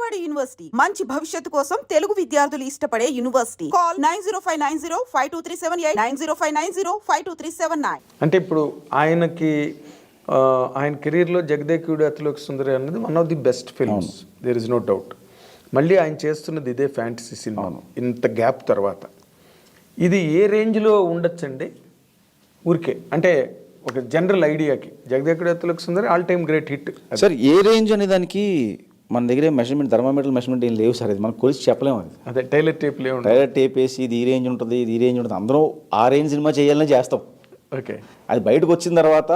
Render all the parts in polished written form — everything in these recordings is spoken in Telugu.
విజయవాడ యూనివర్సిటీ మంచి భవిష్యత్తు కోసం తెలుగు విద్యార్థులు ఇష్టపడే యూనివర్సిటీ. కాల్ 9059052378 9059052379. అంటే ఇప్పుడు ఆయనకి ఆయన కెరీర్లో జగదేకుడు అతిలోక సుందరి అన్నది one of the best films, there is no doubt. మళ్ళీ ఆయన చేస్తున్నది ఇదే ఫ్యాంటసీ సినిమా ఇంత గ్యాప్ తర్వాత. ఇది ఏ రేంజ్లో ఉండొచ్చండి ఊరికే అంటే ఒక జనరల్ ఐడియాకి? Jagadekudu Athiloka Sundari all time great hit sir. ఏ రేంజ్ అనే దానికి మన దగ్గర మెజర్మెంట్, థర్మామీటర్ మెజర్మెంట్ ఏం లేవు సార్. అది మనం కొలిసి చెప్పలేము. అది అదే టైలర్ టేప్ లేవు. టైలర్ టేప్ వేసి ఇది ఈ రేంజ్ ఉంటుంది, ఇది ఈ రేంజ్ ఉంటుంది, అందరూ ఆ రేంజ్ సినిమా చేయాలని చేస్తాం. ఓకే, అది బయటకు వచ్చిన తర్వాత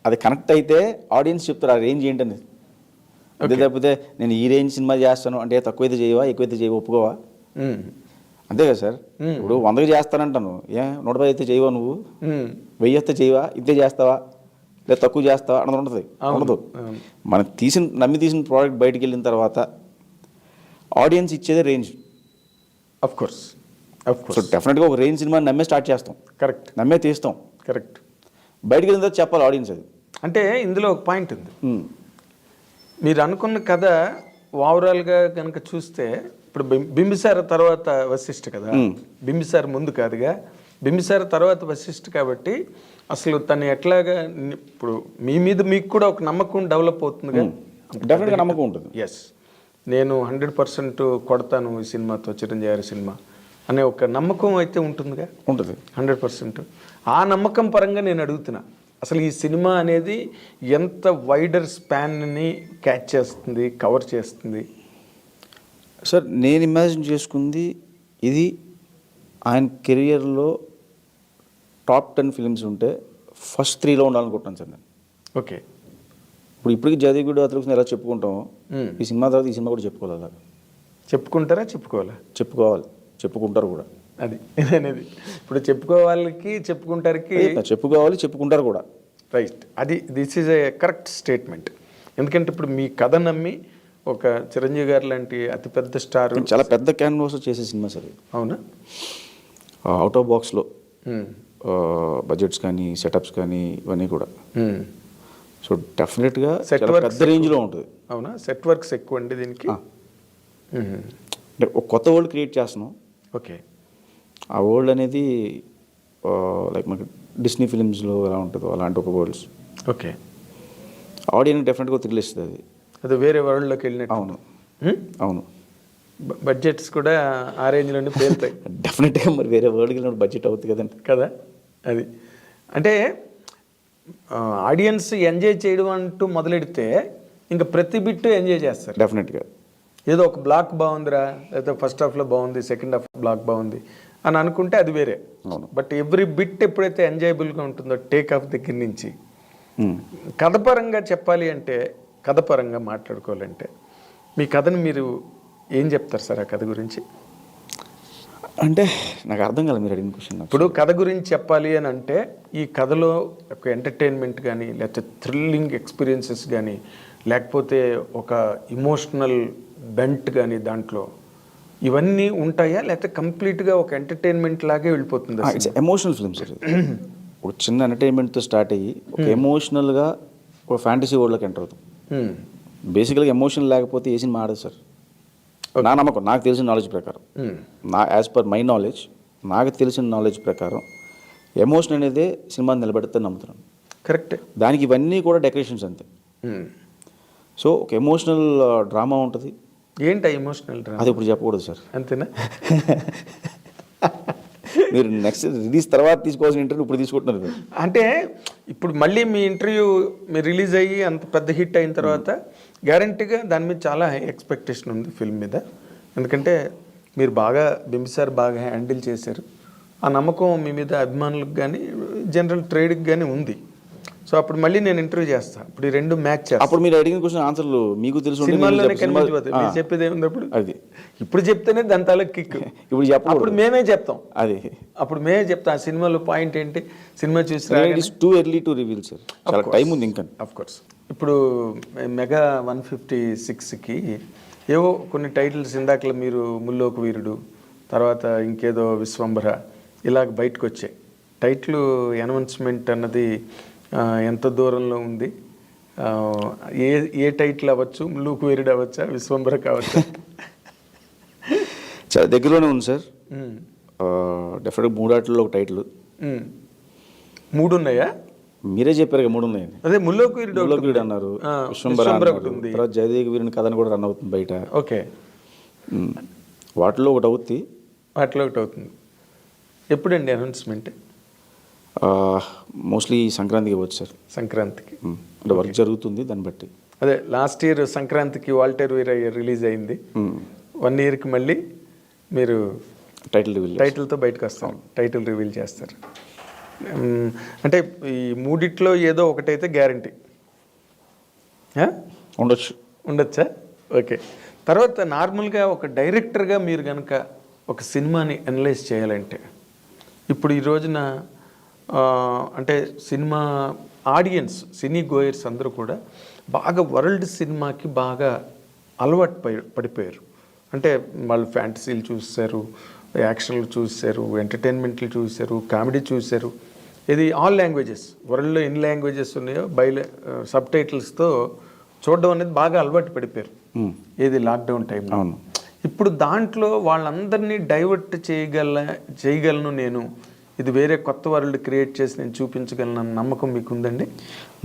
అది కనెక్ట్ అయితే ఆడియన్స్ చెప్తారు ఆ రేంజ్ ఏంటని. అదే తప్పితే నేను ఈ రేంజ్ సినిమా చేస్తాను అంటే తక్కువైతే చేయవా, ఎక్కువైతే చేయవా, ఒప్పుకోవా? అంతే కదా సార్. ఇప్పుడు 100కి చేస్తానంటాను, 110 అయితే చేయవా, నువ్వు 1000 అయితే చేయవా, ఇంతే చేస్తావా, లేదా తక్కువ చేస్తావా అన్నది ఉంటుంది. ఉండదు. మనం నమ్మి తీసిన ప్రోడక్ట్ బయటికి వెళ్ళిన తర్వాత ఆడియన్స్ ఇచ్చేదే రేంజ్. అఫ్ కోర్స్ సో డెఫినెట్గా ఒక రేంజ్ సినిమా నమ్మే స్టార్ట్ చేస్తాం. కరెక్ట్. నమ్మే తీస్తాం. కరెక్ట్. బయటికి వెళ్ళిన తర్వాత చెప్పాలి ఆడియన్స్. అది అంటే ఇందులో ఒక పాయింట్ ఉంది. మీరు అనుకున్న కథ ఓవరాల్గా కనుక చూస్తే ఇప్పుడు బింబిసార తర్వాత వశిష్ఠ కదా, బింబిసార ముందు కాదుగా, బింబిసార తర్వాత వశిష్ఠ. కాబట్టి అసలు తను ఎట్లాగా ఇప్పుడు మీ మీద మీకు కూడా ఒక నమ్మకం డెవలప్ అవుతుందిగా. డెఫినెట్గా నమ్మకం ఉంటుంది. ఎస్, నేను 100% కొడతాను ఈ సినిమాతో, చిరంజీవి గారి సినిమా అనే ఒక నమ్మకం అయితే ఉంటుందిగా. ఉంటుంది 100%. ఆ నమ్మకం పరంగా నేను అడుగుతున్నా, అసలు ఈ సినిమా అనేది ఎంత వైడర్ స్పాన్ని క్యాచ్ చేస్తుంది, కవర్ చేస్తుంది? సార్ నేను ఇమాజిన్ చేసుకుంది ఇది ఆయన కెరియర్లో టాప్ 10 ఫిలిమ్స్ ఉంటే ఫస్ట్ 3లో ఉండాలనుకుంటున్నాను సార్ నేను. ఓకే. ఇప్పటికి జగదేకుడు అతిలోక సుందరి ఎలా చెప్పుకుంటాము, ఈ సినిమా తర్వాత ఈ సినిమా కూడా చెప్పుకోవాలి. అలాగా చెప్పుకుంటారా? చెప్పుకోవాలా? చెప్పుకోవాలి, చెప్పుకుంటారు కూడా. అది అనేది ఇప్పుడు చెప్పుకోవాలకి చెప్పుకుంటారికి చెప్పుకోవాలి, చెప్పుకుంటారు కూడా. రైట్. అది this is a correct statement. ఎందుకంటే ఇప్పుడు మీ కథ నమ్మి ఒక చిరంజీవి గారు లాంటి అతిపెద్ద స్టార్, చాలా పెద్ద క్యాన్వాస్ చేసే సినిమా సార్. అవునా? అవుట్ ఆఫ్ బాక్స్లో బడ్జెట్స్ కానీ సెటప్స్ కానీ ఇవన్నీ కూడా. సో డెఫినెట్గా సెట్ వర్క్ పెద్ద రేంజ్లో ఉంటుంది. అవునా? సెట్ వర్క్స్ ఎక్కువ అండి దీనికి. అంటే ఒక కొత్త వరల్డ్ క్రియేట్ చేస్తున్నాం. ఓకే. ఆ వరల్డ్ అనేది లైక్ మనకి డిస్నీ ఫిలిమ్స్లో ఎలా ఉంటుందో అలాంటి ఒక వరల్డ్స్. ఓకే. ఆడియన్స్ డెఫినెట్గా థ్రిల్ ఇస్తుంది. అది అది వేరే వరల్డ్లోకి వెళ్ళినట్టు. అవును, అవును. బడ్జెట్స్ కూడా ఆ రేంజ్లోనే పేరుతాయి. డెఫినెట్గా మరి వేరే వరల్డ్కి వెళ్ళినప్పుడు బడ్జెట్ అవుతుంది కదండి. కదా. అది అంటే ఆడియన్స్ ఎంజాయ్ చేయడం అంటూ మొదలెడితే ఇంకా ప్రతి బిట్టు ఎంజాయ్ చేస్తారు డెఫినెట్గా. ఏదో ఒక బ్లాక్ బాగుందిరా, లేకపోతే ఫస్ట్ హాఫ్లో బాగుంది, సెకండ్ హాఫ్ బ్లాక్ బాగుంది అని అనుకుంటే అది వేరే. బట్ ఎవ్రీ బిట్ ఎప్పుడైతే ఎంజాయబుల్గా ఉంటుందో టేక్ ఆఫ్ దగ్గర నుంచి, కథపరంగా చెప్పాలి అంటే, కథపరంగా మాట్లాడుకోవాలంటే మీ కథను మీరు ఏం చెప్తారు సార్ ఆ కథ గురించి? అంటే నాకు అర్థం కాలేదు మీరు అడిగిన క్వశ్చన్. ఇప్పుడు కథ గురించి చెప్పాలి అని అంటే ఈ కథలో ఒక ఎంటర్టైన్మెంట్ కానీ, లేకపోతే థ్రిల్లింగ్ ఎక్స్పీరియన్సెస్ కానీ, లేకపోతే ఒక ఇమోషనల్ బెంట్ కానీ దాంట్లో ఇవన్నీ ఉంటాయా, లేకపోతే కంప్లీట్గా ఒక ఎంటర్టైన్మెంట్ లాగే వెళ్ళిపోతుందా? It's emotional film sir. ఒక చిన్న ఎంటర్టైన్మెంట్తో స్టార్ట్ అయ్యి ఒక ఎమోషనల్గా ఒక ఫ్యాంటసీ వరల్డ్లోకి ఎంటర్ అవుతాం. బేసికల్గా ఎమోషన్ లేకపోతే ఏ సినిమా ఆడదు సార్. నా నమ్మకం, నాకు తెలిసిన నాలెడ్జ్ ప్రకారం, యాజ్ పర్ మై నాలెడ్జ్, నాకు తెలిసిన నాలెడ్జ్ ప్రకారం ఎమోషన్ అనేది సినిమాని నిలబెడతాను నమ్ముతున్నాను. కరెక్ట్. దానికి ఇవన్నీ కూడా డెకరేషన్స్ అంతే. సో ఒక ఎమోషనల్ డ్రామా ఉంటుంది. ఏంటి ఎమోషనల్ డ్రామా? అది ఇప్పుడు చెప్పకూడదు సార్. అంతేనా? మీరు నెక్స్ట్ రిలీజ్ తర్వాత తీసుకోవాల్సిన ఇంటర్వ్యూ ఇప్పుడు తీసుకుంటున్నారు. అంటే ఇప్పుడు మళ్ళీ మీ ఇంటర్వ్యూ మీరు రిలీజ్ అయ్యి అంత పెద్ద హిట్ అయిన తర్వాత గ్యారంటీగా దాని మీద చాలా హై ఎక్స్పెక్టేషన్ ఉంది ఫిల్మ్ మీద. ఎందుకంటే మీరు బాగా బింబిసార్ బాగా హ్యాండిల్ చేశారు. ఆ నమ్మకం మీ మీద అభిమానులకు కానీ జనరల్ ట్రేడ్కి కానీ ఉంది. సో అప్పుడు మళ్ళీ నేను ఇంటర్వ్యూ చేస్తాను. ఇప్పుడు ఈ రెండు మ్యాచ్ చేస్తాను. అప్పుడు మీరు అడిగిన క్వశ్చన్ ఆన్సర్లు మీకు తెలుసు, సినిమాల్లోనే కనిపించిపోతాయి. మీరు చెప్పేది ఏముంది అప్పుడు? అది ఇప్పుడు చెప్తేనే దాని తాలూకు కిక్. ఇప్పుడు అప్పుడు మేమే చెప్తాం. అది అప్పుడు మేమే చెప్తాం ఆ సినిమాలో పాయింట్ ఏంటి, సినిమా చూసి. It is too early to reveal sir. చాలా టైం ఉంది ఇంకా. Of course. ఇప్పుడు మెగా 156కి ఏవో కొన్ని టైటిల్స్, ఇందాకలో మీరు ముల్లోక వీరుడు, తర్వాత ఇంకేదో విశ్వంభర, ఇలాగ బయటకు వచ్చాయి. టైటిల్ అనౌన్స్మెంట్ అన్నది ఎంత దూరంలో ఉంది, ఆ, ఏ ఏ టైటిల్ అవ్వచ్చు, లూకు వీరుడు అవ్వచ్చా, విశ్వంబర కావచ్చా? చాలా దగ్గరలోనే ఉంది సార్. ఉమ్, డెఫినెట్గా 3 ఆటల్లో ఒక టైటిల్. ఉమ్. 3 ఉన్నాయా? మీరే చెప్పారు కదా 3 ఉన్నాయని. అదే ముల్లోకు వీరుడు ఒకటి ముల్లోకుడు ఉంది. అన్నారు, ఆ, విశ్వంబర విశ్వంబర అన్నారు, ఒకటి ఉంది. తర్వాత జయదేవి వీరుని కథను కూడా రన్ అవుతుంది బయట. ఓకే, వాటిలో ఒకటి అవుతుంది. వాటిలో ఒకటి అవుతుంది. ఎప్పుడండి అనౌన్స్మెంట్? మోస్ట్లీ సంక్రాంతికి ఇవ్వచ్చు సార్. సంక్రాంతికి. అంటే వర్క్ జరుగుతుంది దాన్ని బట్టి. అదే లాస్ట్ ఇయర్ సంక్రాంతికి వాల్టర్ వీరయ్య రిలీజ్ అయింది. 1 ఇయర్కి మళ్ళీ మీరు టైటిల్ రివీల్ టైటిల్తో బయటకు వస్తారు, టైటిల్ రివీల్ చేస్తారు. అంటే ఈ మూడిట్లో ఏదో ఒకటైతే గ్యారంటీ ఉండొచ్చు. ఉండొచ్చా? ఓకే. తర్వాత నార్మల్గా ఒక డైరెక్టర్గా మీరు కనుక ఒక సినిమాని అనలైజ్ చేయాలంటే ఇప్పుడు ఈ రోజున అంటే సినిమా ఆడియన్స్, సినీ గోయర్స్ అందరూ కూడా బాగా వరల్డ్ సినిమాకి బాగా అలవాటు పడిపోయారు. అంటే వాళ్ళు ఫ్యాంటసీలు చూశారు, యాక్షన్లు చూశారు, ఎంటర్టైన్మెంట్లు చూశారు, కామెడీ చూశారు. ఇది ఆల్ లాంగ్వేజెస్, వరల్డ్లో ఎన్ని లాంగ్వేజెస్ ఉన్నాయో సబ్ టైటిల్స్తో చూడడం అనేది బాగా అలవాటు పడిపోయారు. ఏది లాక్డౌన్ టైంలో. అవును. ఇప్పుడు దాంట్లో వాళ్ళందరినీ డైవర్ట్ చేయగలను నేను, ఇది వేరే కొత్త వరల్డ్ క్రియేట్ చేసి నేను చూపించగలను అన్న నమ్మకం మీకు ఉందండి?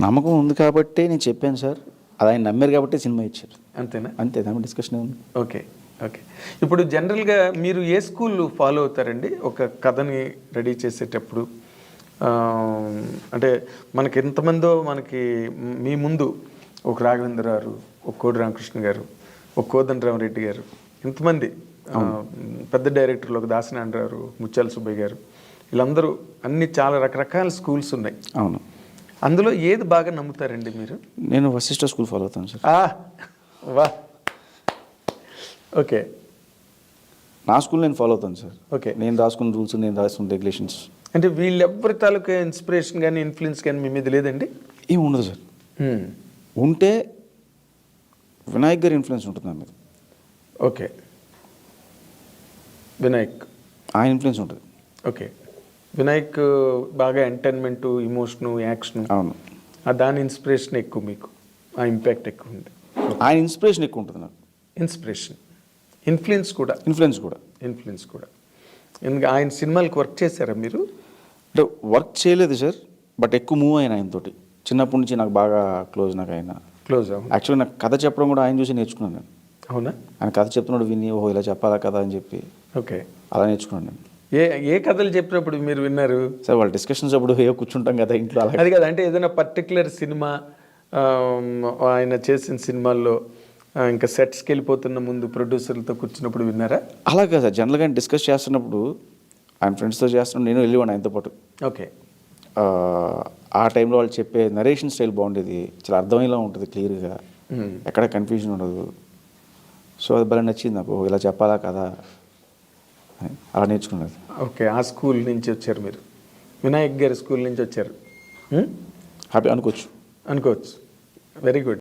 నమ్మకం ఉంది కాబట్టి నేను చెప్పాను సార్. అది ఆయన నమ్మారు కాబట్టి సినిమా ఇచ్చారు. అంతేనా? అంతే, దాని డిస్కషన్ ఉంది. Okay, okay. ఇప్పుడు జనరల్గా మీరు ఏ స్కూల్ ఫాలో అవుతారండి ఒక కథని రెడీ చేసేటప్పుడు? అంటే మనకి ఎంతమందో, మనకి మీ ముందు ఒక రాఘవేంద్ర గారు, ఒక కోడి రామకృష్ణ గారు, ఒక కోదండరామరెడ్డి గారు, ఇంతమంది పెద్ద డైరెక్టర్లు, ఒక దాసనారాయణరావు, ముత్యాల సుబ్బయ్య గారు, వీళ్ళందరూ అన్ని చాలా రకరకాల స్కూల్స్ ఉన్నాయి. అవును. అందులో ఏది బాగా నమ్ముతారండి మీరు? నేను వశిష్ఠ స్కూల్ ఫాలో అవుతాను సార్. వా, ఓకే. నా స్కూల్ నేను ఫాలో అవుతాను సార్. ఓకే. నేను రాసుకున్న రూల్స్, నేను రాసుకున్న రెగ్యులేషన్స్. అంటే వీళ్ళెవ్వరి తాలూకా ఇన్స్పిరేషన్ కానీ ఇన్ఫ్లుయెన్స్ కానీ మీ మీద లేదండి? ఏమి ఉండదు సార్. ఉంటే వినాయక్ గారి ఇన్ఫ్లుయెన్స్ ఉంటుంది నా మీద. ఓకే, వినాయక్, ఆయన ఇన్ఫ్లుయెన్స్ ఉంటుంది. ఓకే. వినాయక్ బాగా ఎంటర్టైన్మెంట్, ఇమోషను, యాక్షన్. అవును. దాని ఇన్స్పిరేషన్ ఎక్కువ మీకు, ఆ ఇంపాక్ట్ ఎక్కువ ఉంది. ఆయన ఇన్స్పిరేషన్ ఎక్కువ ఉంటుంది నాకు. ఇన్స్పిరేషన్, ఇన్ఫ్లుయెన్స్ కూడా. ఇన్ఫ్లుయెన్స్ కూడా. ఎందుకు ఆయన సినిమాలకు వర్క్ చేశారా మీరు? అంటే వర్క్ చేయలేదు సార్, బట్ ఎక్కువ మూవ్ అయిన ఆయనతోటి. చిన్నప్పటి నుంచి నాకు బాగా క్లోజ్. నాకు ఆయన క్లోజ్. యాక్చువల్లీ నాకు కథ చెప్పడం కూడా ఆయన చూసి నేర్చుకున్నాను నేను. అవునా? ఆయన కథ చెప్తున్నాడు విని, ఓహో ఇలా చెప్పాలా కదా అని చెప్పి ఓకే, అలా నేర్చుకున్నాను నేను. ఏ కథలు చెప్పినప్పుడు మీరు విన్నారు సార్? వాళ్ళ డిస్కషన్స్ అప్పుడు ఏ కూర్చుంటాం కదా ఇంట్లో, అలా. అది కదా, అంటే ఏదైనా పర్టికులర్ సినిమా ఆయన చేసిన సినిమాల్లో ఇంకా సెట్స్కి వెళ్ళిపోతున్న ముందు ప్రొడ్యూసర్లతో కూర్చున్నప్పుడు విన్నారా? అలా కదా సార్, జనరల్గా ఆయన డిస్కస్ చేస్తున్నప్పుడు ఆయన ఫ్రెండ్స్తో చేస్తున్నప్పుడు నేను వెళ్ళివాడు ఆయనతో పాటు. ఓకే. ఆ టైంలో వాళ్ళు చెప్పే నరేషన్ స్టైల్ బాగుండేది, చాలా అర్థమయ్యేలా ఉంటుంది, క్లియర్గా, ఎక్కడ కన్ఫ్యూజన్ ఉండదు. సో అది భలే నచ్చింది నాకు, ఇలా చెప్పాలా కదా అని అలా నేర్చుకున్నది. ఓకే, ఆ స్కూల్ నుంచి వచ్చారు మీరు, వినాయక్ గారి స్కూల్ నుంచి వచ్చారు. హ్యాపీ అనుకోవచ్చు. Very good.